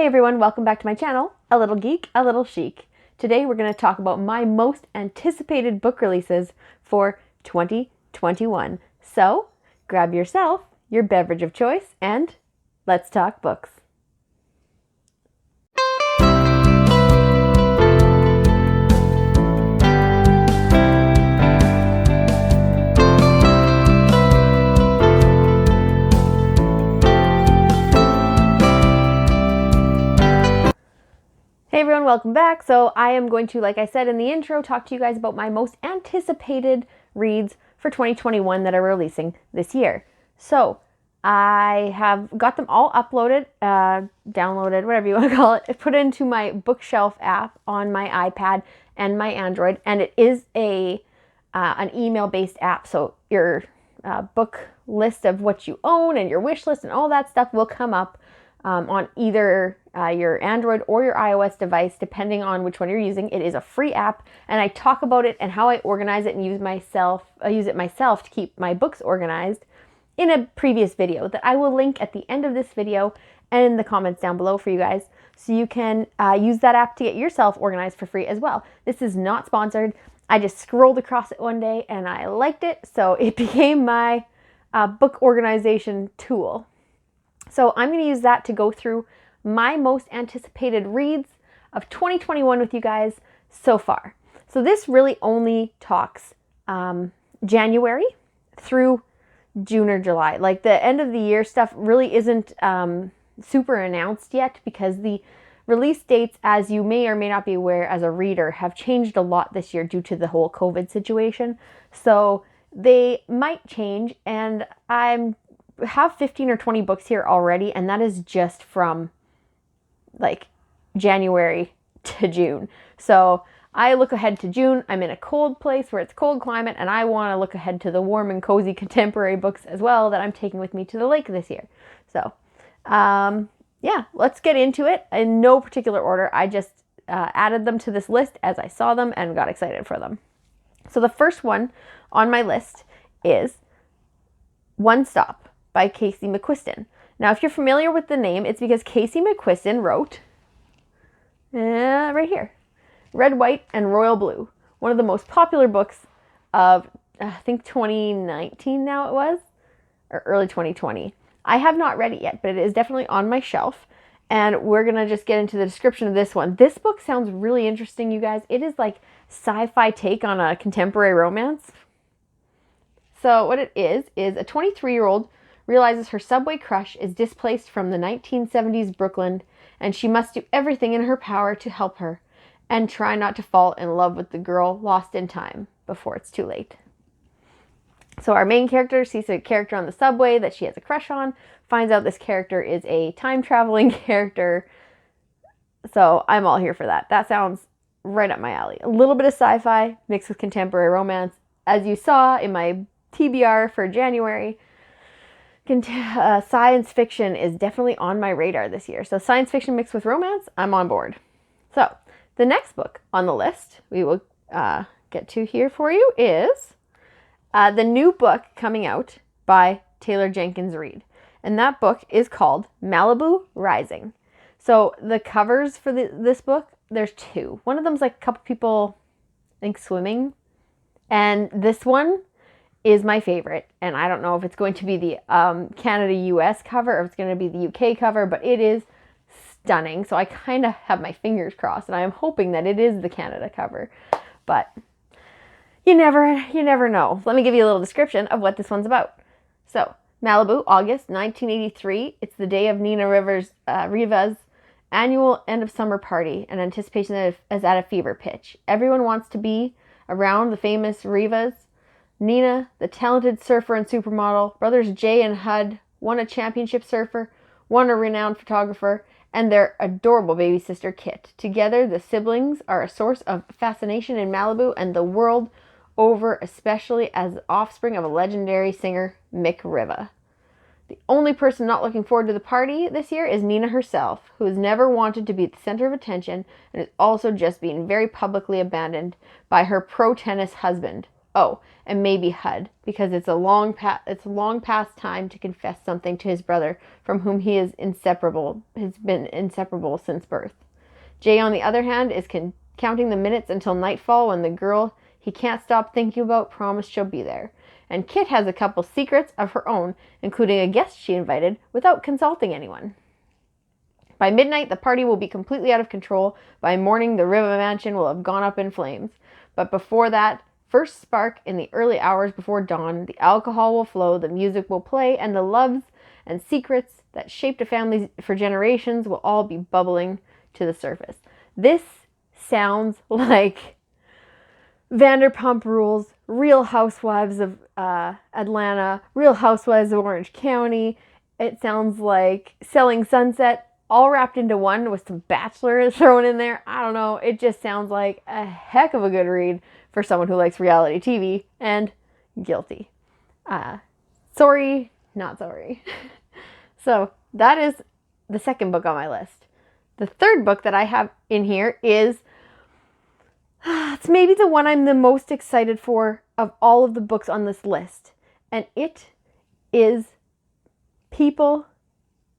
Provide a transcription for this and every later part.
Hey everyone, welcome back to my channel, A Little Geek, A Little Chic. Today we're going to talk about my most anticipated book releases for 2021. So, grab yourself your beverage of choice and let's talk books. Hey everyone, welcome back. So I am going to, like I said in the intro, talk to you guys about my most anticipated reads for 2021 that are releasing this year. So I have got them all uploaded, downloaded, whatever you want to call it, put into my bookshelf app on my iPad and my Android, and it is an email-based app. So your book list of what you own and your wish list and all that stuff will come up on either your Android or your iOS device, depending on which one you're using. It is a free app, and I talk about it and how I organize it and use it myself to keep my books organized in a previous video that I will link at the end of this video and in the comments down below for you guys, so you can use that app to get yourself organized for free as well. This is not sponsored. I just scrolled across it one day and I liked it, so it became my book organization tool. So I'm going to use that to go through my most anticipated reads of 2021 with you guys so far. So this really only talks January through June or July. Like the end of the year stuff really isn't super announced yet, because the release dates, as you may or may not be aware as a reader, have changed a lot this year due to the whole COVID situation. So they might change, and I have 15 or 20 books here already, and that is just from like January to June. So I look ahead to June. I'm in a cold place where it's cold climate, and I want to look ahead to the warm and cozy contemporary books as well that I'm taking with me to the lake this year. So yeah, let's get into it in no particular order. I just added them to this list as I saw them and got excited for them. So the first one on my list is One Stop by Casey McQuiston. Now, if you're familiar with the name, it's because Casey McQuiston wrote, right here, Red, White, and Royal Blue, one of the most popular books of, I think 2019 now it was, or early 2020. I have not read it yet, but it is definitely on my shelf, and we're going to just get into the description of this one. This book sounds really interesting, you guys. It is like sci-fi take on a contemporary romance. So what it is a 23-year-old realizes her subway crush is displaced from the 1970s Brooklyn, and she must do everything in her power to help her and try not to fall in love with the girl lost in time before it's too late. So our main character sees a character on the subway that she has a crush on, finds out this character is a time-traveling character. So I'm all here for that. That sounds right up my alley. A little bit of sci-fi mixed with contemporary romance. As you saw in my TBR for January, science fiction is definitely on my radar this year. So science fiction mixed with romance, I'm on board. So the next book on the list we will get to here for you is the new book coming out by Taylor Jenkins Reid. And that book is called Malibu Rising. So the covers for this book, there's two. One of them's like a couple people, I think, swimming. And this one is my favorite, and I don't know if it's going to be the Canada-US cover or if it's going to be the UK cover, but it is stunning. So I kind of have my fingers crossed, and I am hoping that it is the Canada cover, but you never know. Let me give you a little description of what this one's about. So Malibu, August 1983. It's the day of Nina Riva's annual end of summer party, and anticipation is at a fever pitch. Everyone wants to be around the famous Rivas. Nina, the talented surfer and supermodel, brothers Jay and Hud, one a championship surfer, one a renowned photographer, and their adorable baby sister Kit. Together, the siblings are a source of fascination in Malibu and the world over, especially as the offspring of a legendary singer, Mick Riva. The only person not looking forward to the party this year is Nina herself, who has never wanted to be the center of attention and is also just being very publicly abandoned by her pro-tennis husband, Oh, and maybe Hud, because it's long past time to confess something to his brother, from whom he is inseparable, has been inseparable since birth. Jay, on the other hand, is counting the minutes until nightfall, when the girl he can't stop thinking about promised she'll be there. And Kit has a couple secrets of her own, including a guest she invited without consulting anyone. By midnight, the party will be completely out of control. By morning, the Riva mansion will have gone up in flames. But before that first spark, in the early hours before dawn, the alcohol will flow, the music will play, and the loves and secrets that shaped a family for generations will all be bubbling to the surface. This sounds like Vanderpump Rules, Real Housewives of Atlanta, Real Housewives of Orange County. It sounds like Selling Sunset, all wrapped into one with some Bachelor thrown in there. I don't know. It just sounds like a heck of a good read for someone who likes reality TV, and guilty. Sorry, not sorry. So that is the second book on my list. The third book that I have in here is, it's maybe the one I'm the most excited for of all of the books on this list. And it is People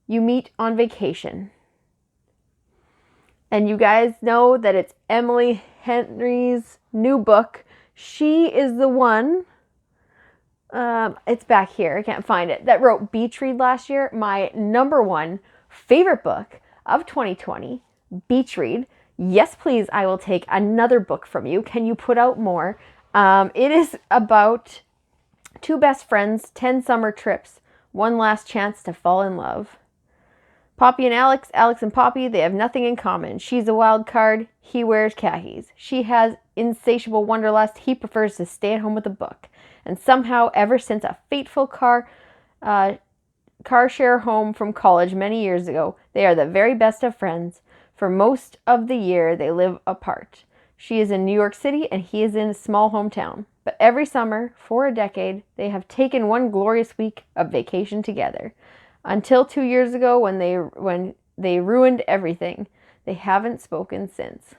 You Meet on Vacation. And you guys know that it's Emily Henry's new book. She is the one, it's back here, I can't find it, that wrote Beach Read last year. My number one favorite book of 2020, Beach Read. Yes, please, I will take another book from you. Can you put out more? It is about two best friends, 10 summer trips, one last chance to fall in love. Poppy and Alex and Poppy, they have nothing in common. She's a wild card, he wears khakis. She has insatiable wanderlust, he prefers to stay at home with a book. And somehow, ever since a fateful car share home from college many years ago, they are the very best of friends. For most of the year, they live apart. She is in New York City and he is in a small hometown. But every summer, for a decade, they have taken one glorious week of vacation together. Until 2 years ago, when they ruined everything. They haven't spoken since.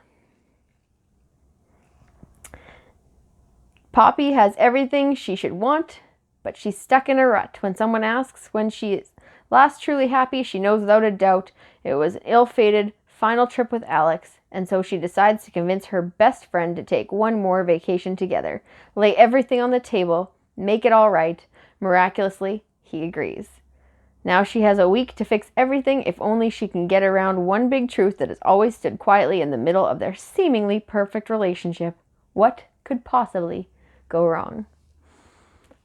Poppy has everything she should want, but she's stuck in a rut. When someone asks when she is last truly happy, she knows without a doubt it was an ill-fated final trip with Alex, and so she decides to convince her best friend to take one more vacation together. Lay everything on the table, make it all right. Miraculously, he agrees. Now she has a week to fix everything, if only she can get around one big truth that has always stood quietly in the middle of their seemingly perfect relationship. What could possibly go wrong?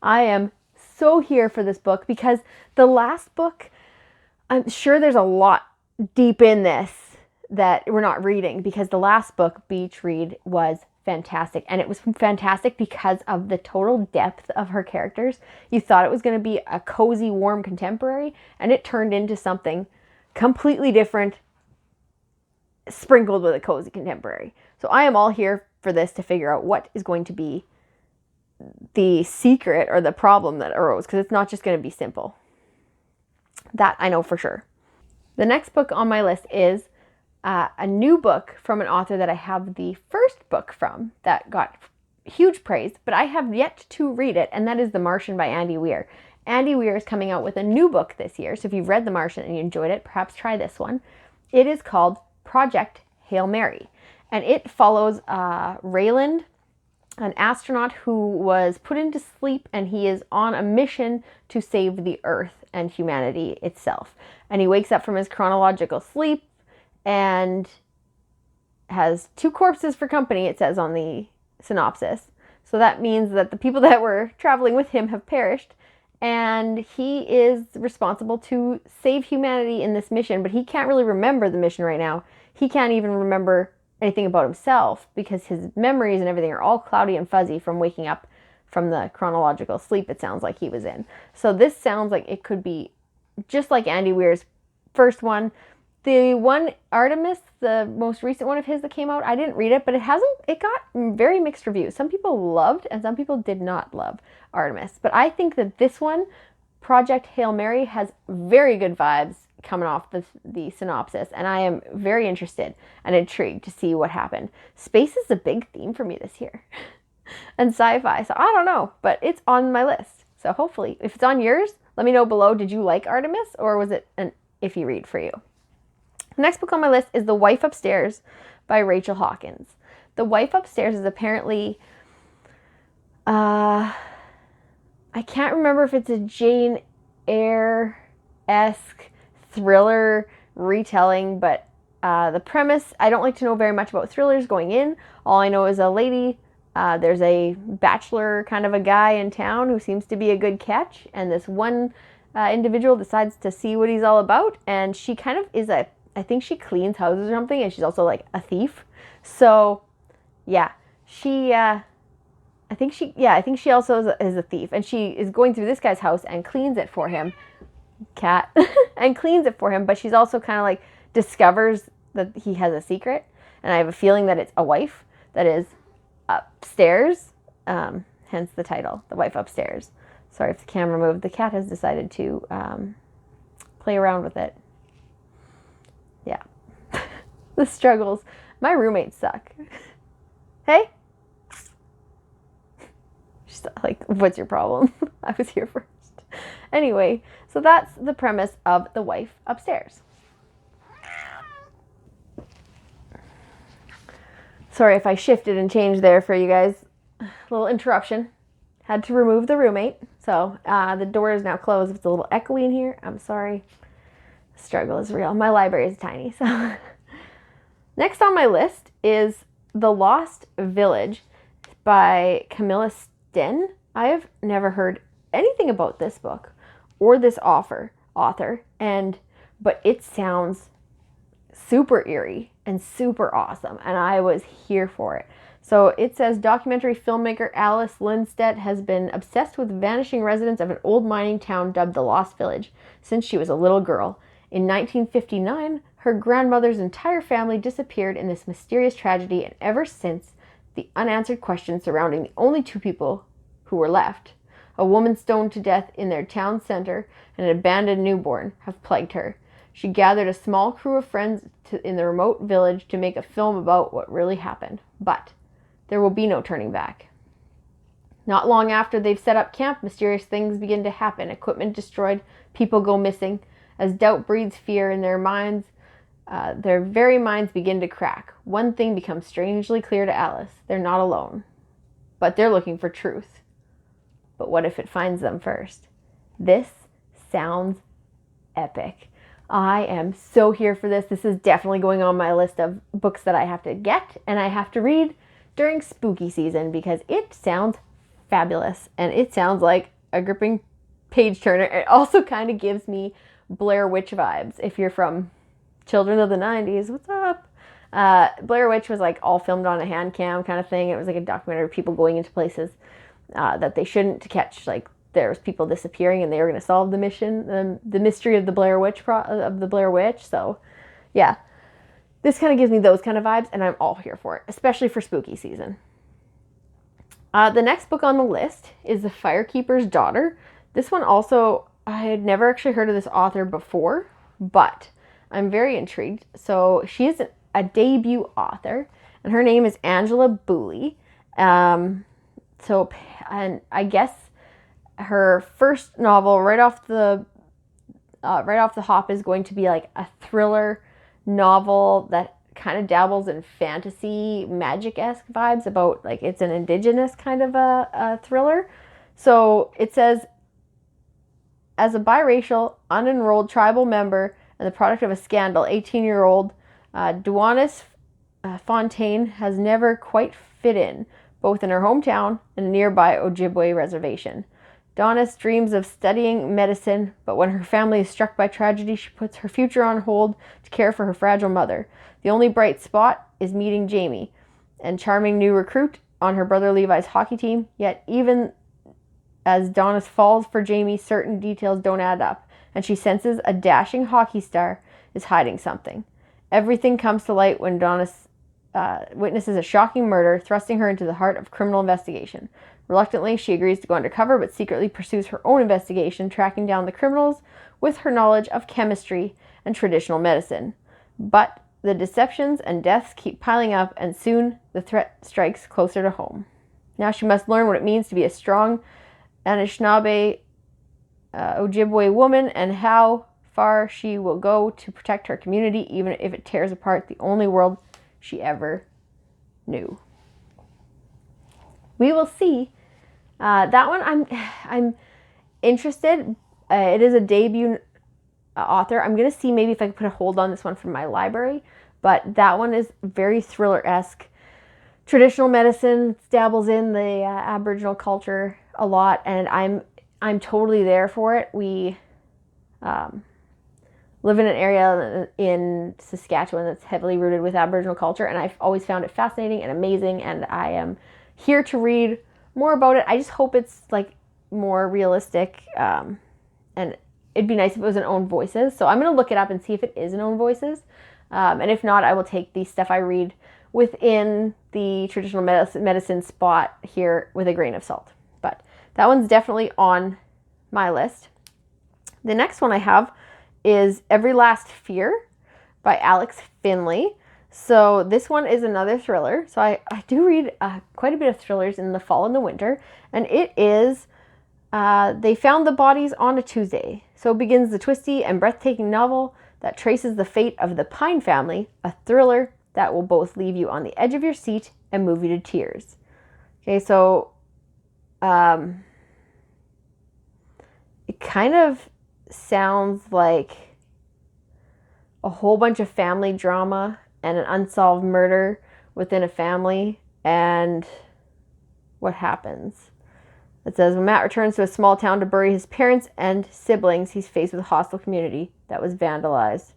I am so here for this book because the last book, I'm sure there's a lot deep in this that we're not reading, because the last book, Beach Read, was fantastic. And it was fantastic because of the total depth of her characters. You thought it was going to be a cozy, warm contemporary, and it turned into something completely different, sprinkled with a cozy contemporary. So I am all here for this to figure out what is going to be the secret or the problem that arose, because it's not just going to be simple. That I know for sure. The next book on my list is a new book from an author that I have the first book from that got huge praise, but I have yet to read it, and that is The Martian by Andy Weir. Andy Weir is coming out with a new book this year, so if you've read The Martian and you enjoyed it, perhaps try this one. It is called Project Hail Mary, and it follows Rayland, an astronaut who was put into sleep, and he is on a mission to save the Earth and humanity itself. And he wakes up from his chronological sleep and has two corpses for company, it says on the synopsis. So that means that the people that were traveling with him have perished, and he is responsible to save humanity in this mission, but he can't really remember the mission right now. He can't even remember anything about himself because his memories and everything are all cloudy and fuzzy from waking up from the chronological sleep it sounds like he was in. So this sounds like it could be just like Andy Weir's first one. The one, Artemis, the most recent one of his that came out, I didn't read it, but it got very mixed reviews. Some people loved and some people did not love Artemis. But I think that this one, Project Hail Mary, has very good vibes coming off the synopsis, and I am very interested and intrigued to see what happened. Space is a big theme for me this year. and sci-fi. So I don't know, but it's on my list. So hopefully, if it's on yours, let me know below. Did you like Artemis, or was it an iffy read for you? The next book on my list is The Wife Upstairs by Rachel Hawkins. The Wife Upstairs is apparently, I can't remember if it's a Jane Eyre-esque thriller retelling, but the premise, I don't like to know very much about thrillers going in. All I know is a lady, there's a bachelor kind of a guy in town who seems to be a good catch, and this one individual decides to see what he's all about, and she kind of is I think she cleans houses or something, and she's also like a thief. So yeah, I think she also is a thief, and she is going through this guy's house and cleans it for him, cat, and cleans it for him, but she's also kind of like discovers that he has a secret, and I have a feeling that it's a wife that is upstairs, hence the title, The Wife Upstairs. Sorry if the camera moved. The cat has decided to play around with it. Yeah. The struggles. My roommates suck. Hey? She's like, what's your problem? I was here first. Anyway, so that's the premise of The Wife Upstairs. Sorry if I shifted and changed there for you guys. A little interruption. Had to remove the roommate. So the door is now closed. It's a little echoey in here. I'm sorry. The struggle is real. My library is tiny. So next on my list is The Lost Village by Camilla Sten. I have never heard anything about this book or this author, but it sounds super eerie and super awesome, and I was here for it. So it says documentary filmmaker Alice Lindstedt has been obsessed with vanishing residents of an old mining town dubbed the Lost Village since she was a little girl. In 1959, her grandmother's entire family disappeared in this mysterious tragedy, and ever since, the unanswered questions surrounding the only two people who were left, a woman stoned to death in their town center and an abandoned newborn, have plagued her. She gathered a small crew of friends in the remote village to make a film about what really happened. But there will be no turning back. Not long after they've set up camp, mysterious things begin to happen. Equipment destroyed, people go missing. As doubt breeds fear in their minds, their very minds begin to crack. One thing becomes strangely clear to Alice. They're not alone. But they're looking for truth. But what if it finds them first? This sounds epic. I am so here for this. This is definitely going on my list of books that I have to get and I have to read during spooky season because it sounds fabulous and it sounds like a gripping page turner. It also kind of gives me Blair Witch vibes. If you're from Children of the 90s, what's up? Blair Witch was like all filmed on a hand cam kind of thing. It was like a documentary of people going into places that they shouldn't to catch, like there was people disappearing and they were going to solve the mission, the mystery of the Blair Witch So yeah, this kind of gives me those kind of vibes and I'm all here for it, especially for spooky season. The next book on the list is The Firekeeper's Daughter. This one also, I had never actually heard of this author before, but I'm very intrigued. So she is a debut author and her name is Angela Booley. And I guess her first novel right off the hop is going to be like a thriller novel that kind of dabbles in fantasy magic-esque vibes about like it's an indigenous kind of a thriller. So it says, as a biracial, unenrolled tribal member and the product of a scandal, 18-year-old Duanis Fontaine has never quite fit in, both in her hometown and a nearby Ojibwe reservation. Donis dreams of studying medicine, but when her family is struck by tragedy, she puts her future on hold to care for her fragile mother. The only bright spot is meeting Jamie, a charming new recruit on her brother Levi's hockey team, yet even as Donis falls for Jamie, certain details don't add up, and she senses a dashing hockey star is hiding something. Everything comes to light when Donis witnesses a shocking murder, thrusting her into the heart of criminal investigation. Reluctantly, she agrees to go undercover, but secretly pursues her own investigation, tracking down the criminals with her knowledge of chemistry and traditional medicine. But the deceptions and deaths keep piling up, and soon the threat strikes closer to home. Now she must learn what it means to be a strong Anishinaabe Ojibwe woman and how far she will go to protect her community, even if it tears apart the only world she ever knew. We will see. That one I'm interested. It is a debut author. I'm gonna see maybe if I can put a hold on this one from my library, but that one is very thriller-esque. Traditional medicine dabbles in the Aboriginal culture a lot, and I'm totally there for it. We live in an area in Saskatchewan that's heavily rooted with Aboriginal culture, and I've always found it fascinating and amazing, and I am here to read more about it. I just hope it's like more realistic, and it'd be nice if it was in Own Voices. So I'm going to look it up and see if it is in Own Voices, and if not, I will take the stuff I read within the traditional medicine spot here with a grain of salt. But that one's definitely on my list. The next one I have is Every Last Fear by Alex Finley. So this one is another thriller. So I do read quite a bit of thrillers in the fall and the winter. And it is They Found the Bodies on a Tuesday. So begins the twisty and breathtaking novel that traces the fate of the Pine family, a thriller that will both leave you on the edge of your seat and move you to tears. Okay, so it kind of sounds like a whole bunch of family drama and an unsolved murder within a family and what happens. It says, when Matt returns to a small town to bury his parents and siblings, he's faced with a hostile community that was vandalized.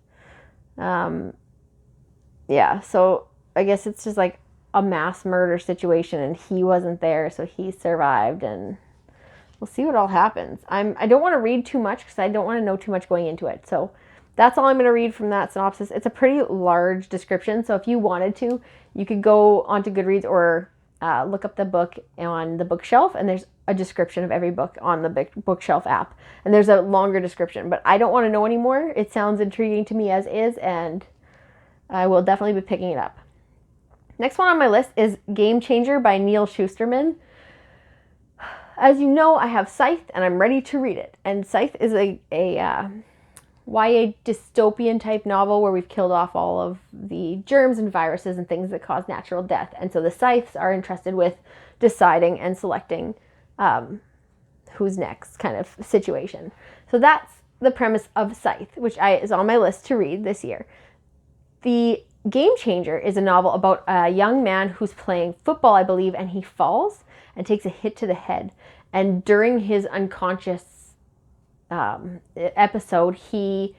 Yeah, so I guess it's just like a mass murder situation and he wasn't there, so he survived, and we'll see what all happens. I don't want to read too much because I don't want to know too much going into it. So that's all I'm going to read from that synopsis. It's a pretty large description, so if you wanted to, you could go onto Goodreads or look up the book on the bookshelf, and there's a description of every book on the bookshelf app. And there's a longer description, but I don't want to know anymore. It sounds intriguing to me as is, and I will definitely be picking it up. Next one on my list is Game Changer by Neal Shusterman. As you know, I have Scythe, and I'm ready to read it. And Scythe is a YA dystopian type novel where we've killed off all of the germs and viruses and things that cause natural death. And so the Scythes are entrusted with deciding and selecting who's next kind of situation. So that's the premise of Scythe, which is on my list to read this year. The Game Changer is a novel about a young man who's playing football, I believe, and he falls and takes a hit to the head. And during his unconscious episode, he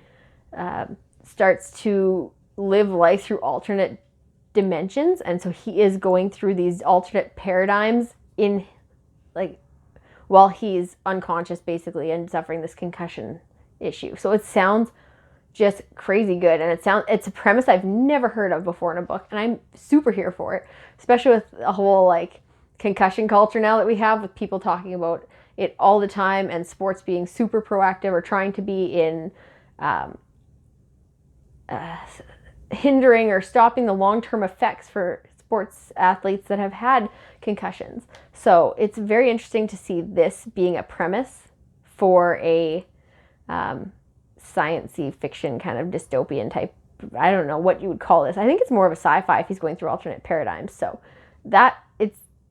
starts to live life through alternate dimensions. And so he is going through these alternate paradigms in like while he's unconscious basically and suffering this concussion issue. So it sounds just crazy good, and it's a premise I've never heard of before in a book, and I'm super here for it, especially with a whole like concussion culture now that we have, with people talking about it all the time and sports being super proactive or trying to be in hindering or stopping the long-term effects for sports athletes that have had concussions. So it's very interesting to see this being a premise for a science-y fiction kind of dystopian type. I don't know what you would call this. I think it's more of a sci-fi if he's going through alternate paradigms. So that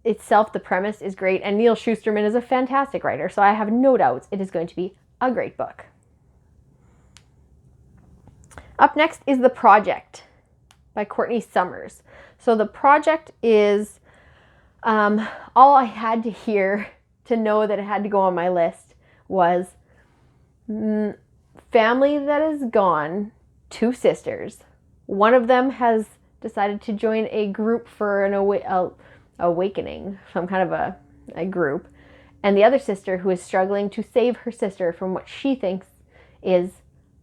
itself, the premise is great. And Neal Shusterman is a fantastic writer. So I have no doubts it is going to be a great book. Up next is The Project by Courtney Summers. So The Project is all I had to hear to know that it had to go on my list was family that is gone, two sisters. One of them has decided to join a group for an awakening, some kind of a group. And the other sister who is struggling to save her sister from what she thinks is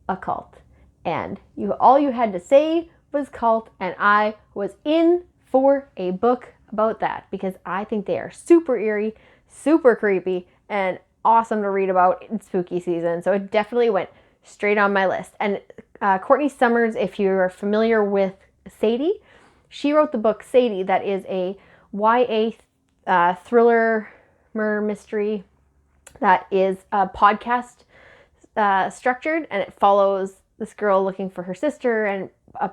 a cult. And all you had to say was cult, and I was in for a book about that because I think they are super eerie, super creepy, and awesome to read about in spooky season. So it definitely went straight on my list. And Courtney Summers, if you're familiar with Sadie, she wrote the book Sadie, that is a YA thriller murder mystery that is podcast structured, and it follows this girl looking for her sister, and a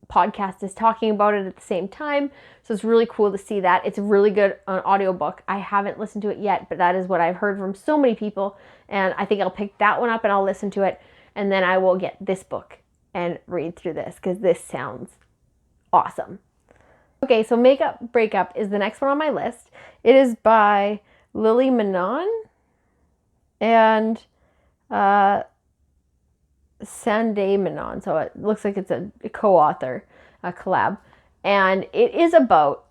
podcast is talking about it at the same time. So it's really cool to see that. It's a really good audiobook. I haven't listened to it yet, but that is what I've heard from so many people, and I think I'll pick that one up and I'll listen to it, and then I will get this book and read through this because this sounds awesome. Okay, so Breakup is the next one on my list. It is by Lily Manon and Sanday Manon. So it looks like it's a co-author, a collab. And it is about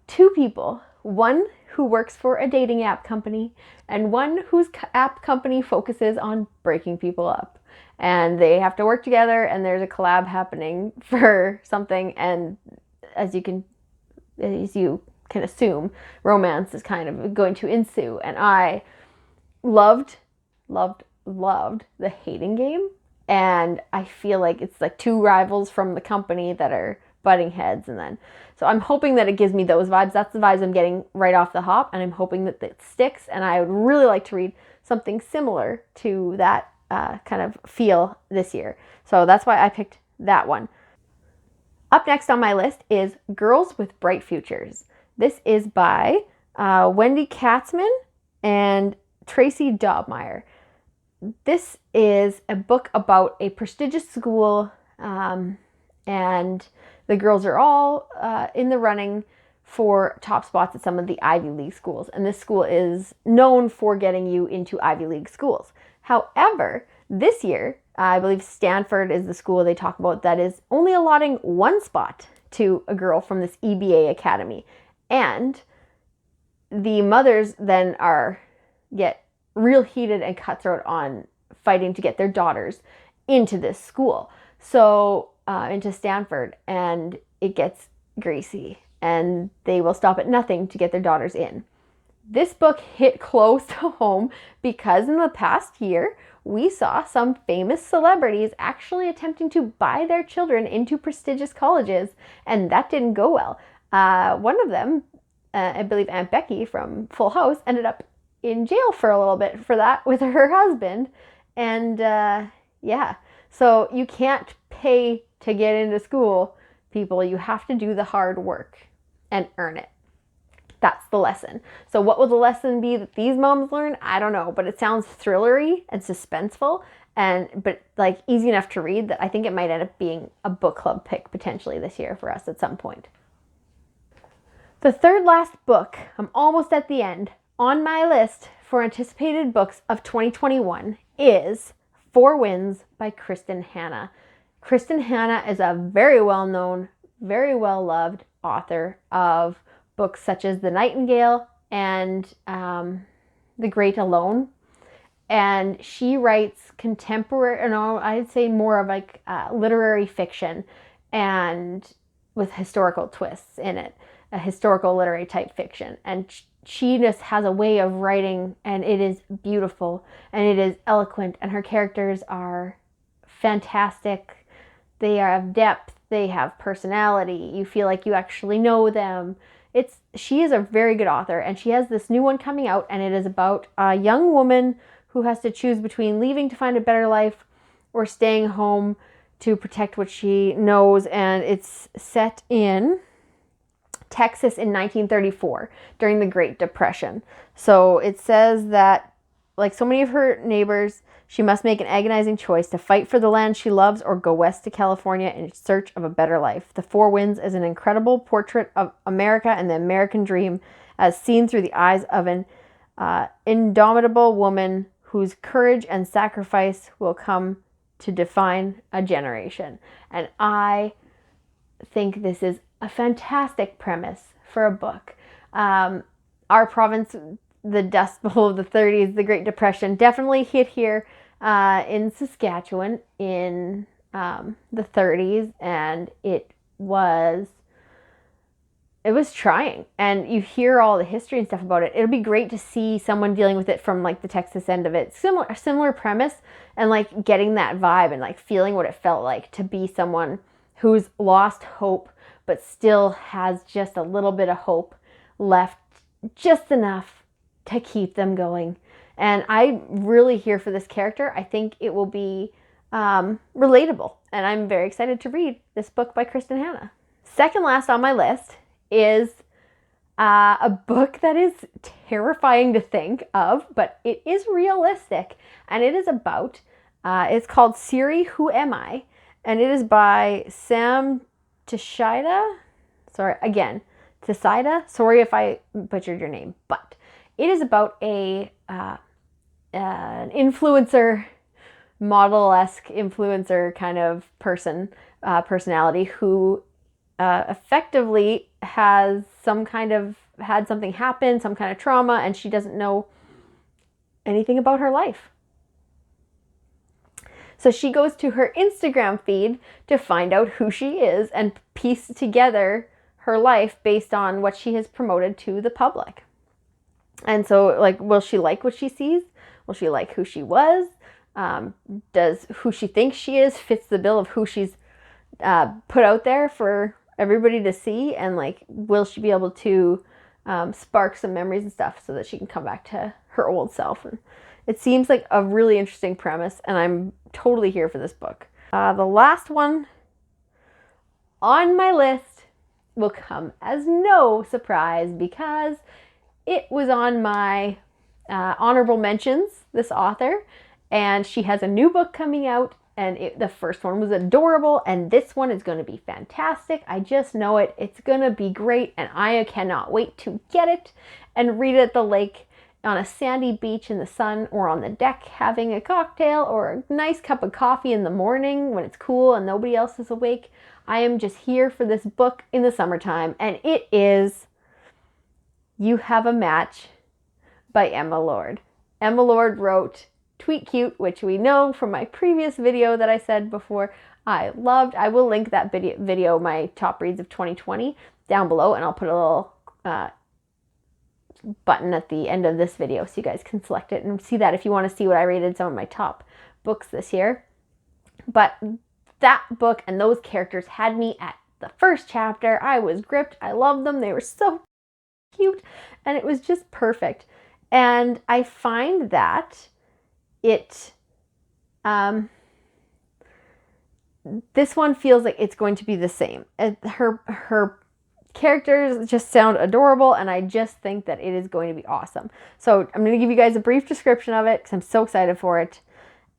two people, one who works for a dating app company and one whose app company focuses on breaking people up. And they have to work together, and there's a collab happening for something, and as you can assume, romance is kind of going to ensue. And I loved the Hating Game, and I feel like it's like two rivals from the company that are butting heads, and then so I'm hoping that it gives me those vibes. That's the vibes I'm getting right off the hop, and I'm hoping that it sticks, and I would really like to read something similar to that kind of feel this year. So that's why I picked that one. Up next on my list is Girls with Bright Futures. This is by Wendy Katzman and Tracy Dobmeyer. This is a book about a prestigious school, and the girls are all in the running for top spots at some of the Ivy League schools. And this school is known for getting you into Ivy League schools. However, this year, I believe Stanford is the school they talk about that is only allotting one spot to a girl from this EBA academy. And the mothers then get real heated and cutthroat on fighting to get their daughters into this school. So into Stanford, and it gets greasy, and they will stop at nothing to get their daughters in. This book hit close to home because in the past year, we saw some famous celebrities actually attempting to buy their children into prestigious colleges, and that didn't go well. One of them, I believe Aunt Becky from Full House, ended up in jail for a little bit for that with her husband. And yeah, so you can't pay to get into school, people. You have to do the hard work and earn it. That's the lesson. So what will the lesson be that these moms learn? I don't know, but it sounds thrillery and suspenseful, but like easy enough to read that I think it might end up being a book club pick potentially this year for us at some point. The third last book, I'm almost at the end, on my list for anticipated books of 2021 is Four Winds by Kristen Hanna. Kristen Hanna is a very well-known, very well-loved author of books such as The Nightingale and The Great Alone. And she writes contemporary, I'd say more of like literary fiction, and with historical twists in it, a historical literary type fiction. And she just has a way of writing, and it is beautiful, and it is eloquent, and her characters are fantastic. They have depth, they have personality, you feel like you actually know them. She is a very good author, and she has this new one coming out, and it is about a young woman who has to choose between leaving to find a better life or staying home to protect what she knows. And it's set in Texas in 1934 during the Great Depression. So it says that, like so many of her neighbors, she must make an agonizing choice to fight for the land she loves or go west to California in search of a better life. The Four Winds is an incredible portrait of America and the American dream as seen through the eyes of an indomitable woman whose courage and sacrifice will come to define a generation. And I think this is a fantastic premise for a book. Our province, the Dust Bowl of the 30s, the Great Depression, definitely hit here in Saskatchewan in the 30s, and it was trying. And you hear all the history and stuff about it. It'll be great to see someone dealing with it from like the Texas end of it. Similar premise, and like getting that vibe and like feeling what it felt like to be someone who's lost hope but still has just a little bit of hope left just enough to keep them going. And I'm really here for this character. I think it will be relatable, and I'm very excited to read this book by Kristen Hanna. Second last on my list is a book that is terrifying to think of, but it is realistic, and it is about, it's called Siri, Who Am I? And it is by Sam Tashida. Sorry if I butchered your name, but it is about an influencer, model-esque influencer kind of personality who effectively has had something happen, some kind of trauma, and she doesn't know anything about her life. So she goes to her Instagram feed to find out who she is and piece together her life based on what she has promoted to the public. And so, like, will she like what she sees? Will she like who she was? Does who she thinks she is fits the bill of who she's put out there for everybody to see? And, like, will she be able to spark some memories and stuff so that she can come back to her old self? And it seems like a really interesting premise, and I'm totally here for this book. The last one on my list will come as no surprise because it was on my honorable mentions, this author, and she has a new book coming out, and the first one was adorable, and this one is going to be fantastic. I just know it. It's going to be great, and I cannot wait to get it and read it at the lake on a sandy beach in the sun, or on the deck having a cocktail or a nice cup of coffee in the morning when it's cool and nobody else is awake. I am just here for this book in the summertime, and it is You Have a Match by Emma Lord. Emma Lord wrote Tweet Cute, which we know from my previous video that I said before I loved. I will link that video, my top reads of 2020, down below, and I'll put a little button at the end of this video so you guys can select it and see that if you want to see what I rated some of my top books this year. But that book and those characters had me at the first chapter. I was gripped. I loved them. They were so cute, and it was just perfect. And I find that it this one feels like it's going to be the same. Her characters just sound adorable, and I just think that it is going to be awesome. So I'm going to give you guys a brief description of it because I'm so excited for it.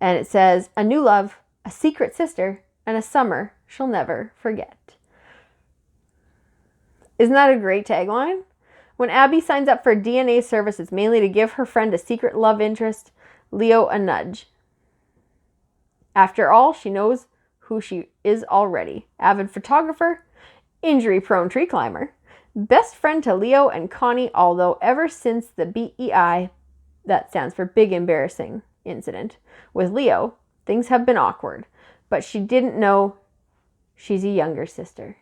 And it says, a new love, a secret sister, and a summer she'll never forget. Isn't that a great tagline? When Abby signs up for DNA service, it's mainly to give her friend a secret love interest, Leo, a nudge. After all, she knows who she is already. Avid photographer, injury-prone tree climber, best friend to Leo and Connie, although ever since the BEI, that stands for Big Embarrassing Incident, with Leo, things have been awkward, but she didn't know she's a younger sister.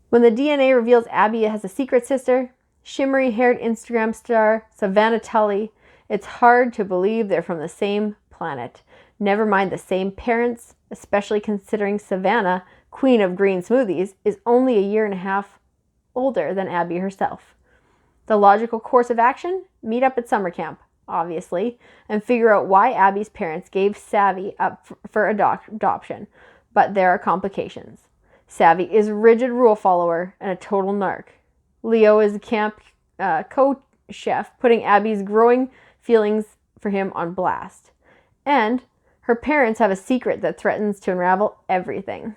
When the DNA reveals Abby has a secret sister, shimmery-haired Instagram star Savannah Tully, it's hard to believe they're from the same planet. Never mind the same parents, especially considering Savannah, queen of green smoothies, is only a year and a half older than Abby herself. The logical course of action? Meet up at summer camp, obviously, and figure out why Abby's parents gave Savvy up for adoption. But there are complications. Savvy is a rigid rule follower and a total narc. Leo is a camp co-chef, putting Abby's growing feelings for him on blast. And her parents have a secret that threatens to unravel everything.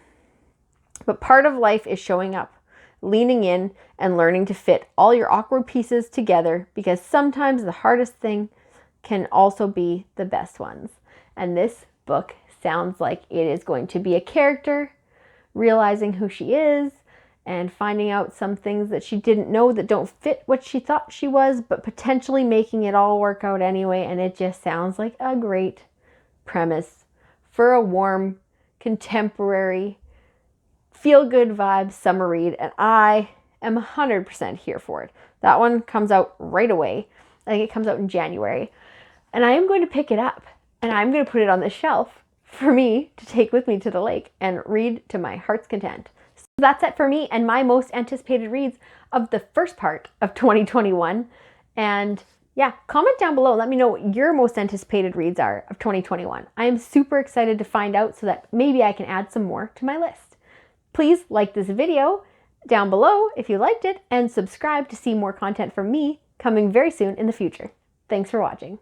But part of life is showing up, leaning in, and learning to fit all your awkward pieces together, because sometimes the hardest thing can also be the best ones. And this book sounds like it is going to be a character realizing who she is and finding out some things that she didn't know that don't fit what she thought she was, but potentially making it all work out anyway. And it just sounds like a great premise for a warm, contemporary, feel-good vibe summer read, and I am 100% here for it. That one comes out right away. I think it comes out in January, and I am going to pick it up, and I'm going to put it on the shelf for me to take with me to the lake and read to my heart's content. So that's it for me and my most anticipated reads of the first part of 2021. And yeah, comment down below. Let me know what your most anticipated reads are of 2021. I am super excited to find out so that maybe I can add some more to my list. Please like this video down below if you liked it and subscribe to see more content from me coming very soon in the future. Thanks for watching.